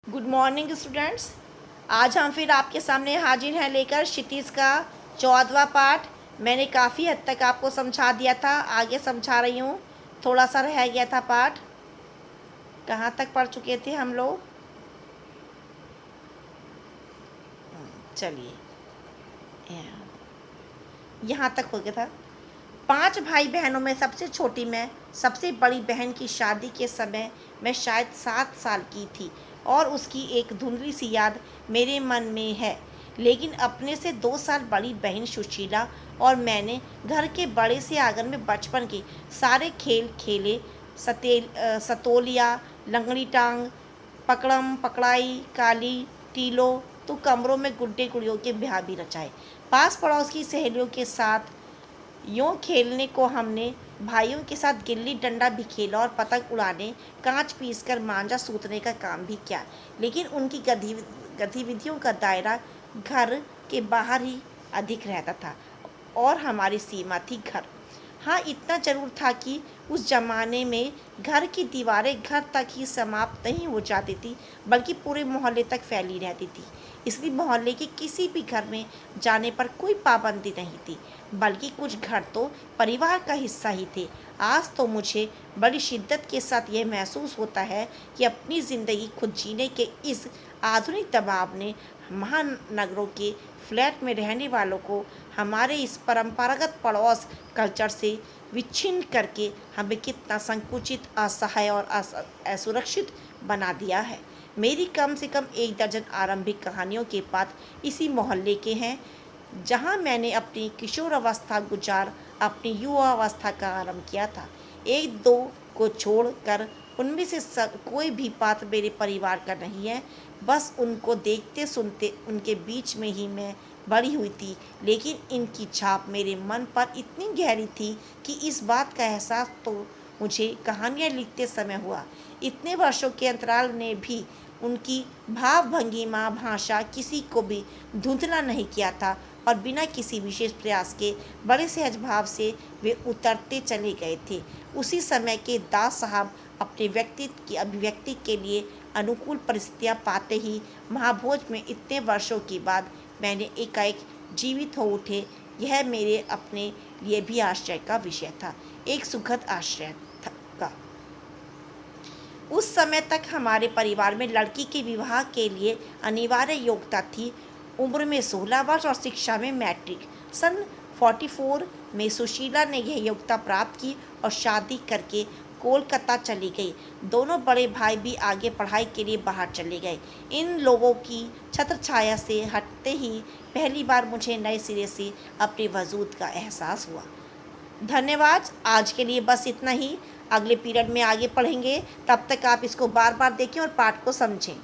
Good morning students. आज हम फिर आपके सामने हाजिर हैं लेकर क्षितिज का 14वां पाठ। मैंने काफ़ी हद तक आपको समझा दिया था, आगे समझा रही हूँ। थोड़ा सा रह गया था पाठ। कहाँ तक पढ़ चुके थे हम लोग? चलिए, यहाँ तक हो गया था। 5 भाई बहनों में सबसे छोटी मैं। सबसे बड़ी बहन की शादी के समय मैं शायद 7 साल की थी और उसकी एक धुंधली सी याद मेरे मन में है। लेकिन अपने से 2 साल बड़ी बहन सुशीला और मैंने घर के बड़े से आंगन में बचपन के सारे खेल खेले। सतोलिया, लंगड़ी टांग, पकड़म पकड़ाई, काली टीलो, तो कमरों में गुड्डे गुड़ियों के ब्याह भी रचाए। पास पड़ोस की सहेलियों के साथ यूँ खेलने को हमने भाइयों के साथ गिल्ली डंडा भी खेला और पतंग उड़ाने, कांच पीसकर मांझा सूतने का काम भी किया। लेकिन उनकी गतिविधियों का दायरा घर के बाहर ही अधिक रहता था और हमारी सीमा थी घर। हाँ, इतना जरूर था कि उस जमाने में घर की दीवारें घर तक ही समाप्त नहीं हो जाती थी, बल्कि पूरे मोहल्ले तक फैली रहती थी। इसलिए मोहल्ले के किसी भी घर में जाने पर कोई पाबंदी नहीं थी, बल्कि कुछ घर तो परिवार का हिस्सा ही थे। आज तो मुझे बड़ी शिद्दत के साथ यह महसूस होता है कि अपनी ज़िंदगी खुद जीने के इस आधुनिक दबाव ने महानगरों के फ्लैट में रहने वालों को हमारे इस परंपरागत पड़ोस कल्चर से विच्छिन्न करके हमें कितना संकुचित, असहाय और असुरक्षित बना दिया है। मेरी कम से कम 1 दर्जन आरंभिक कहानियों के पात्र इसी मोहल्ले के हैं, जहां मैंने अपनी किशोरावस्था गुजार अपनी युवावस्था का आरंभ किया था। 1-2 को छोड़कर उनमें से कोई भी पात्र मेरे परिवार का नहीं है। बस उनको देखते सुनते उनके बीच में ही मैं बड़ी हुई थी, लेकिन इनकी छाप मेरे मन पर इतनी गहरी थी कि इस बात का एहसास तो मुझे कहानियाँ लिखते समय हुआ। इतने वर्षों के अंतराल ने भी उनकी भाव भंगिमा भाषा किसी को भी धुंधला नहीं किया था और बिना किसी विशेष प्रयास के बड़े सहज भाव से वे उतरते चले गए थे। उसी समय के दास साहब अपने व्यक्तित्व की अभिव्यक्ति के लिए अनुकूल परिस्थितियाँ पाते ही महाभोज में इतने वर्षों के बाद मैंने एकाएक जीवित हो उठे। यह मेरे अपने लिए भी आश्चर्य का विषय था, एक सुखद आश्चर्य का। उस समय तक हमारे परिवार में लड़की के विवाह के लिए अनिवार्य योग्यता थी। उम्र में 16 वर्ष और शिक्षा में मैट्रिक। सन 44 में सुशीला ने यह योग्यता प्राप्त की और शादी करके कोलकाता चली गई। दोनों बड़े भाई भी आगे पढ़ाई के लिए बाहर चले गए। इन लोगों की छत्र छाया से हटते ही पहली बार मुझे नए सिरे से अपने वजूद का एहसास हुआ। धन्यवाद। आज के लिए बस इतना ही। अगले पीरियड में आगे पढ़ेंगे। तब तक आप इसको बार बार देखें और पाठ को समझें।